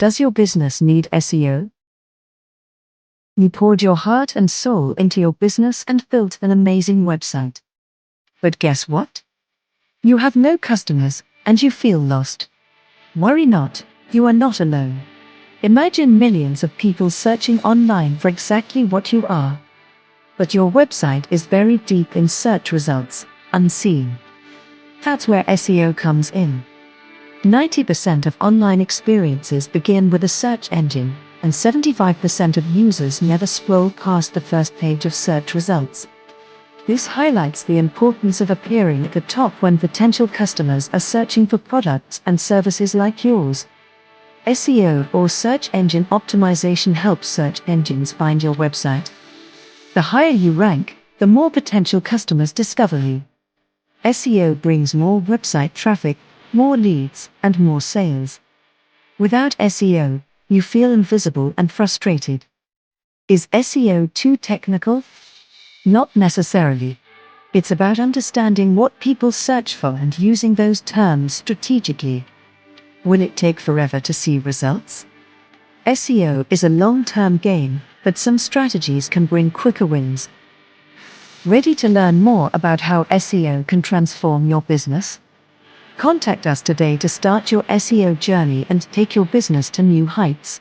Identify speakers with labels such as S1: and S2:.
S1: Does your business need SEO? You poured your heart and soul into your business and built an amazing website. But guess what? You have no customers, and you feel lost. Worry not, you are not alone. Imagine millions of people searching online for exactly what you are. But your website is buried deep in search results, unseen. That's where SEO comes in. 90% of online experiences begin with a search engine, and 75% of users never scroll past the first page of search results. This highlights the importance of appearing at the top when potential customers are searching for products and services like yours. SEO, or search engine optimization, helps search engines find your website. The higher you rank, the more potential customers discover you. SEO brings more website traffic, more leads, and more sales. Without SEO, you feel invisible and frustrated. Is SEO too technical? Not necessarily. It's about understanding what people search for and using those terms strategically. Will it take forever to see results? SEO is a long-term game, but some strategies can bring quicker wins. Ready to learn more about how SEO can transform your business? Contact us today to start your SEO journey and take your business to new heights.